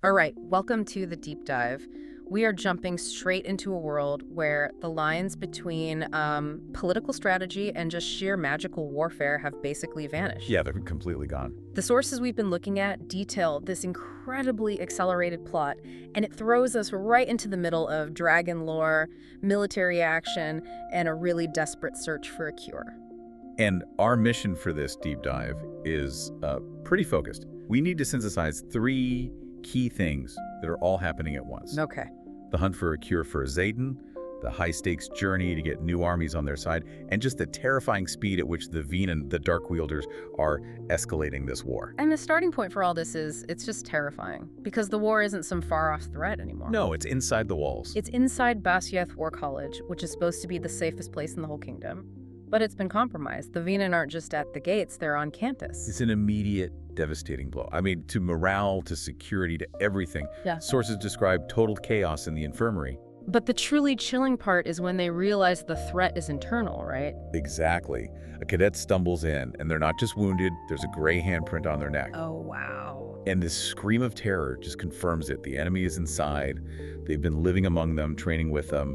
All right, welcome to the deep dive. We are jumping straight into a world where the lines between political strategy and just sheer magical warfare have basically vanished. Yeah, they're completely gone. The sources we've been looking at detail this incredibly accelerated plot, and it throws us right into the middle of dragon lore, military action, and a really desperate search for a cure. And our mission for this deep dive is pretty focused. We need to synthesize three key things that are all happening at once. Okay. The hunt for a cure for Xaden, the high-stakes journey to get new armies on their side, and just the terrifying speed at which the Venan, the Dark Wielders, are escalating this war. And the starting point for all this is, it's just terrifying, because the war isn't some far-off threat anymore. No, it's inside the walls. It's inside Basyeth War College, which is supposed to be the safest place in the whole kingdom. But it's been compromised. The Venan aren't just at the gates, they're on campus. It's an immediate, devastating blow. I mean, to morale, to security, to everything. Yeah. Sources describe total chaos in the infirmary. But the truly chilling part is when they realize the threat is internal, right? Exactly. A cadet stumbles in, and they're not just wounded, there's a gray handprint on their neck. Oh, wow. And this scream of terror just confirms it. The enemy is inside. They've been living among them, training with them.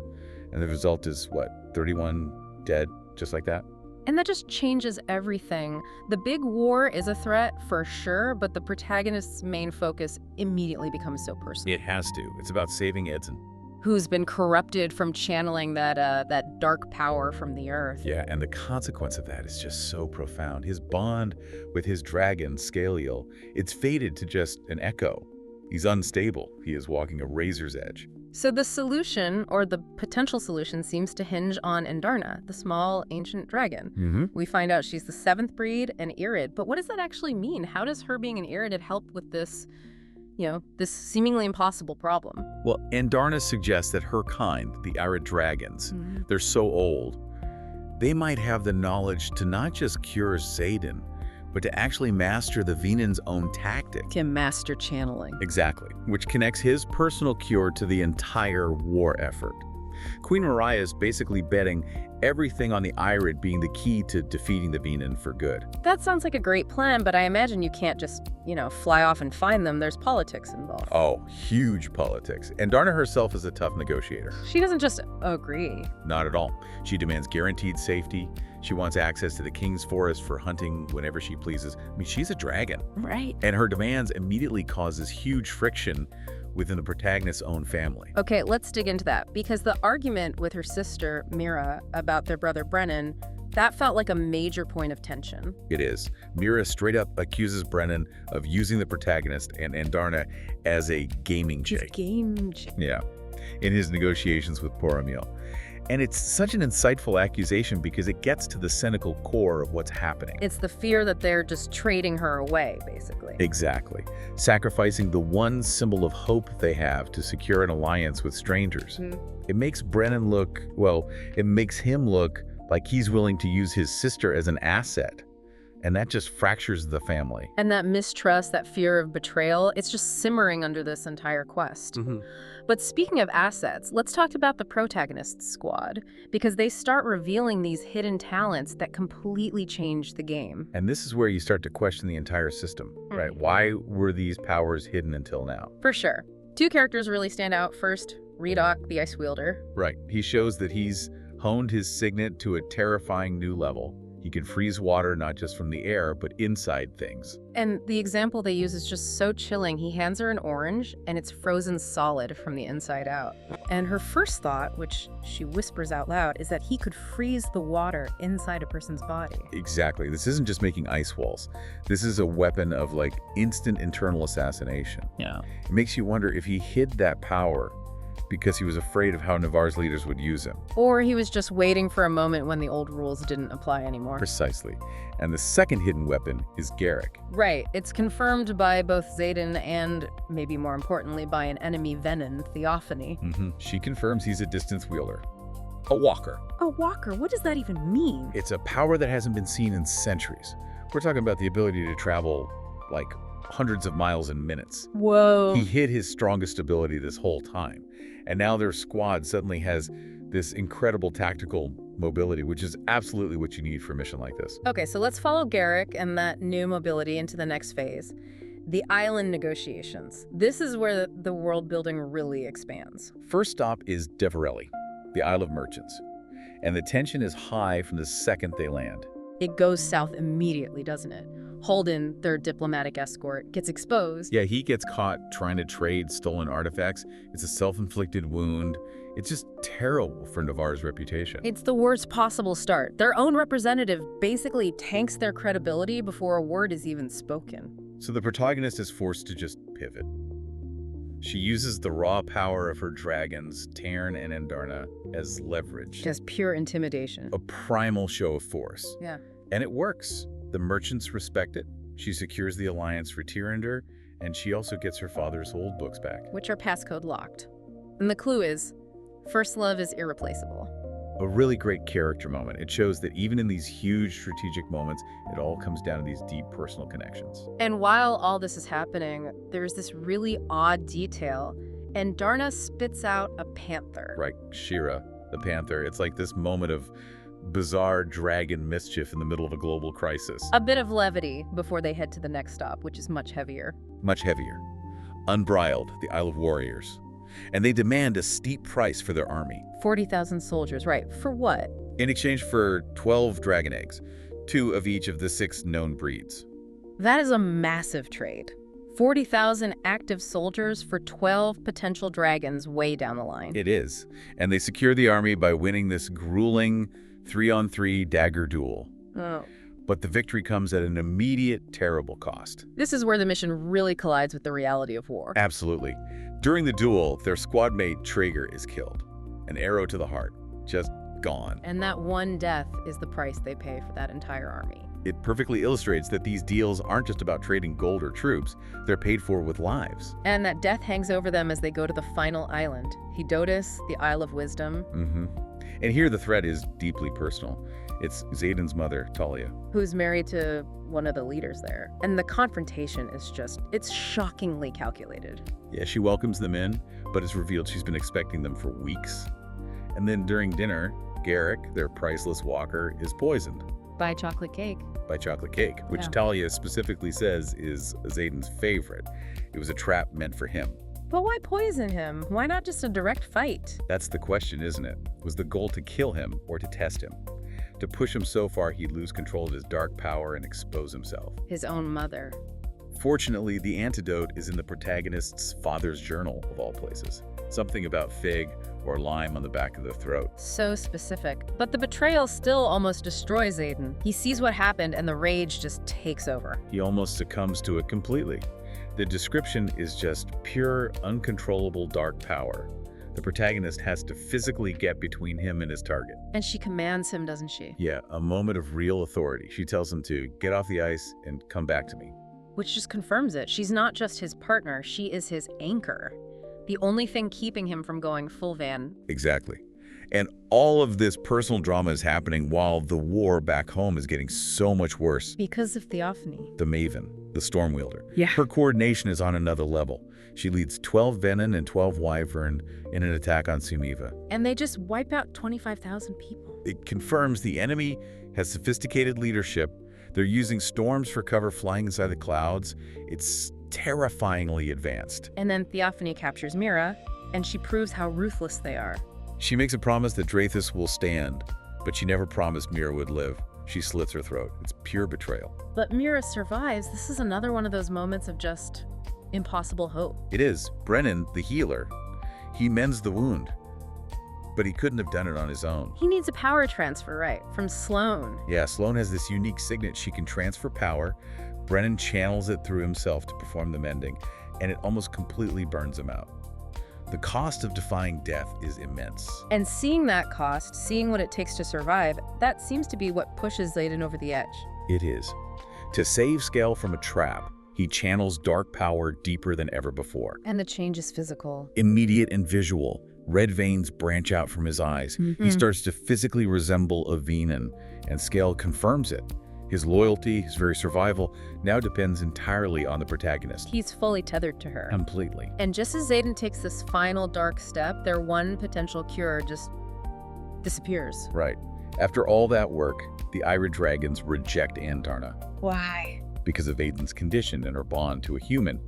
And the result is, what, 31 dead, just like that? And that just changes everything. The big war is a threat, for sure, but the protagonist's main focus immediately becomes so personal. It has to. It's about saving Edson. Who's been corrupted from channeling that dark power from the earth. Yeah, and the consequence of that is just so profound. His bond with his dragon, Scaliel, it's faded to just an echo. He's unstable. He is walking a razor's edge. So the solution, or the potential solution, seems to hinge on Endarna, the small, ancient dragon. We find out she's the 7th breed, an Irid. But what does that actually mean? How does her being an Irid help with this, this seemingly impossible problem? Well, Endarna suggests that her kind, the Irid dragons, they're so old, they might have the knowledge to not just cure Xaden, but to actually master the Venan's own tactic. Can master channeling. Exactly, which connects his personal cure to the entire war effort. Queen Mariah is basically betting everything on the Irid being the key to defeating the Venan for good. That sounds like a great plan, but I imagine you can't just, fly off and find them. There's politics involved. Oh, huge politics. And Endarna herself is a tough negotiator. She doesn't just agree. Not at all. She demands guaranteed safety. She wants access to the king's forest for hunting whenever she pleases. I mean, she's a dragon. Right. And her demands immediately causes huge friction within the protagonist's own family. Okay, let's dig into that, because the argument with her sister, Mira, about their brother Brennan, that felt like a major point of tension. It is. Mira straight up accuses Brennan of using the protagonist and Endarna as a gaming chick. Yeah, in his negotiations with Boromir. And it's such an insightful accusation because it gets to the cynical core of what's happening. It's the fear that they're just trading her away, basically. Exactly. Sacrificing the one symbol of hope they have to secure an alliance with strangers. It makes Brennan look, it makes him look like he's willing to use his sister as an asset. And that just fractures the family. And that mistrust, that fear of betrayal, it's just simmering under this entire quest. But speaking of assets, let's talk about the protagonist's squad, because they start revealing these hidden talents that completely change the game. And this is where you start to question the entire system, right? Why were these powers hidden until now? For sure. 2 characters really stand out. First, Redok, the Ice Wielder. Right. He shows that he's honed his signet to a terrifying new level. He can freeze water not just from the air, but inside things. And the example they use is just so chilling. He hands her an orange, and it's frozen solid from the inside out. And her first thought, which she whispers out loud, is that he could freeze the water inside a person's body. Exactly. This isn't just making ice walls. This is a weapon of, instant internal assassination. Yeah. It makes you wonder if he hid that power because he was afraid of how Navarre's leaders would use him. Or he was just waiting for a moment when the old rules didn't apply anymore. Precisely. And the second hidden weapon is Garrick. Right. It's confirmed by both Xaden and, maybe more importantly, by an enemy Venan, Theophany. She confirms he's a distance wielder. A walker. A walker? What does that even mean? It's a power that hasn't been seen in centuries. We're talking about the ability to travel, hundreds of miles in minutes. Whoa. He hid his strongest ability this whole time. And now their squad suddenly has this incredible tactical mobility, which is absolutely what you need for a mission like this. Okay, so let's follow Garrick and that new mobility into the next phase. the island negotiations. This is where the world building really expands. First stop is Deverelli, the Isle of Merchants. And the tension is high from the second they land. It goes south immediately, doesn't it? Holden, their diplomatic escort, gets exposed. Yeah, he gets caught trying to trade stolen artifacts. It's a self-inflicted wound. It's just terrible for Navarre's reputation. It's the worst possible start. Their own representative basically tanks their credibility before a word is even spoken. So the protagonist is forced to just pivot. She uses the raw power of her dragons, Tarn and Andarna, as leverage. Just pure intimidation. A primal show of force. Yeah. And it works. The merchants respect it. She secures the alliance for Tyrrendor, and she also gets her father's old books back. Which are passcode locked. And the clue is, first love is irreplaceable. A really great character moment. It shows that even in these huge strategic moments, it all comes down to these deep personal connections. And while all this is happening, there's this really odd detail. Andarna spits out a panther. Right, Shira, the panther. It's like this moment of bizarre dragon mischief in the middle of a global crisis. A bit of levity before they head to the next stop, which is much heavier. Much heavier. Unbridled, the Isle of Warriors. And they demand a steep price for their army. 40,000 soldiers, right. For what? In exchange for 12 dragon eggs, 2 of each of the 6 known breeds. That is a massive trade. 40,000 active soldiers for 12 potential dragons way down the line. It is. And they secure the army by winning this grueling 3-on-3 dagger duel. Oh. But the victory comes at an immediate, terrible cost. This is where the mission really collides with the reality of war. Absolutely. During the duel, their squad mate Traeger is killed. An arrow to the heart. Just gone. And that one death is the price they pay for that entire army. It perfectly illustrates that these deals aren't just about trading gold or troops. They're paid for with lives. And that death hangs over them as they go to the final island. Hedotus, the Isle of Wisdom. And here the threat is deeply personal. It's Xaden's mother, Talia. Who's married to one of the leaders there. And the confrontation is it's shockingly calculated. Yeah, she welcomes them in, but it's revealed she's been expecting them for weeks. And then during dinner, Garrick, their priceless walker, is poisoned. By chocolate cake. By chocolate cake, which Talia specifically says is Xaden's favorite. It was a trap meant for him. But why poison him? Why not just a direct fight? That's the question, isn't it? Was the goal to kill him or to test him? To push him so far he'd lose control of his dark power and expose himself. His own mother. Fortunately, the antidote is in the protagonist's father's journal, of all places. Something about fig or lime on the back of the throat. So specific. But the betrayal still almost destroys Xaden. He sees what happened and the rage just takes over. He almost succumbs to it completely. The description is just pure, uncontrollable dark power. The protagonist has to physically get between him and his target. And she commands him, doesn't she? Yeah, a moment of real authority. She tells him to get off the ice and come back to me. Which just confirms it. She's not just his partner, she is his anchor. The only thing keeping him from going full van. Exactly. And all of this personal drama is happening while the war back home is getting so much worse. Because of Theophany. The Maven, the storm wielder. Yeah. Her coordination is on another level. She leads 12 Venom and 12 Wyvern in an attack on Sumiva. And they just wipe out 25,000 people. It confirms the enemy has sophisticated leadership. They're using storms for cover, flying inside the clouds. It's terrifyingly advanced. And then Theophany captures Mira, and she proves how ruthless they are. She makes a promise that Drathus will stand, but she never promised Mira would live. She slits her throat. It's pure betrayal. But Mira survives. This is another one of those moments of just impossible hope. It is. Brennan, the healer, he mends the wound, but he couldn't have done it on his own. He needs a power transfer, right? From Sloane. Yeah, Sloane has this unique signet. She can transfer power. Brennan channels it through himself to perform the mending, and it almost completely burns him out. The cost of defying death is immense. And seeing that cost, seeing what it takes to survive, that seems to be what pushes Xaden over the edge. It is. To save Scale from a trap, he channels dark power deeper than ever before. And the change is physical. Immediate and visual. Red veins branch out from his eyes. He starts to physically resemble a Venan, and Scale confirms it. His loyalty, his very survival, now depends entirely on the protagonist. He's fully tethered to her. Completely. And just as Xaden takes this final dark step, their one potential cure just disappears. Right. After all that work, the Ira Dragons reject Andarna. Why? because of Aiden's condition and her bond to a human,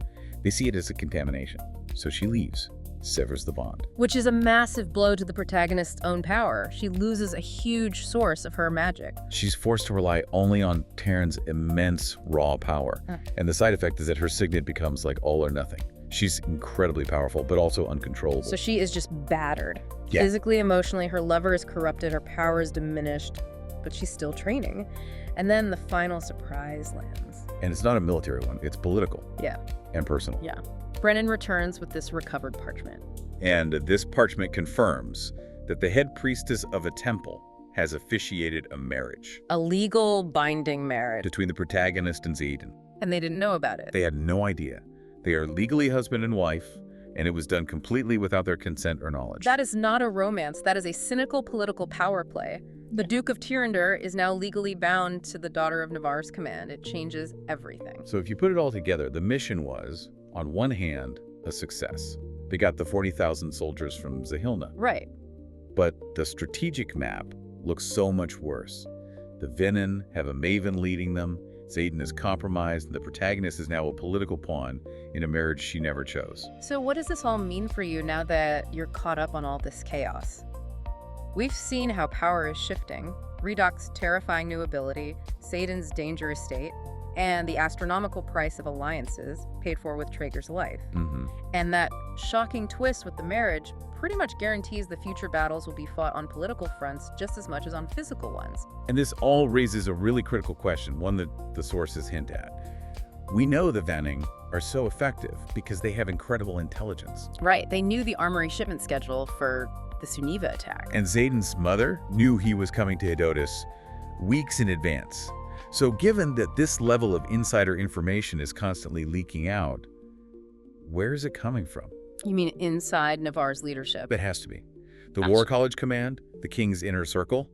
they see it as a contamination. So she leaves, severs the bond. Which is a massive blow to the protagonist's own power. She loses a huge source of her magic. She's forced to rely only on Taryn's immense raw power. And the side effect is that her signet becomes like all or nothing. She's incredibly powerful, but also uncontrollable. So she is just battered. Yeah. Physically, emotionally, her lover is corrupted, her power is diminished, but she's still training. And then the final surprise lands. And it's not a military one, it's political. Yeah. And personal. Yeah. Brennan returns with this recovered parchment. And this parchment confirms that the head priestess of a temple has officiated a marriage. A legal binding marriage. Between the protagonist and Xaden. And they didn't know about it. They had no idea. They are legally husband and wife, and it was done completely without their consent or knowledge. That is not a romance. That is a cynical political power play. The Duke of Tyrrendor is now legally bound to the daughter of Navarre's command. It changes everything. So if you put it all together, the mission was, on one hand, a success. They got the 40,000 soldiers from Zahilna. Right. But the strategic map looks so much worse. The Venin have a maven leading them. Xaden is compromised, and the protagonist is now a political pawn in a marriage she never chose. So what does this all mean for you now that you're caught up on all this chaos? We've seen how power is shifting, Redoc's terrifying new ability, Xaden's dangerous state, and the astronomical price of alliances paid for with Traeger's life. And that shocking twist with the marriage pretty much guarantees the future battles will be fought on political fronts just as much as on physical ones. And this all raises a really critical question, one that the sources hint at. We know the Venin are so effective because they have incredible intelligence. Right, they knew the armory shipment schedule for the Suniva attack. And Xaden's mother knew he was coming to Hedotus weeks in advance. So given that this level of insider information is constantly leaking out, where is it coming from? You mean inside Navarre's leadership? It has to be. The War College Command, the King's inner circle,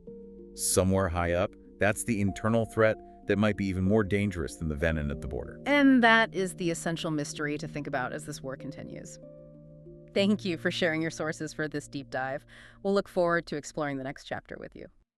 somewhere high up, that's the internal threat that might be even more dangerous than the Venin at the border. And that is the essential mystery to think about as this war continues. Thank you for sharing your sources for this deep dive. We'll look forward to exploring the next chapter with you.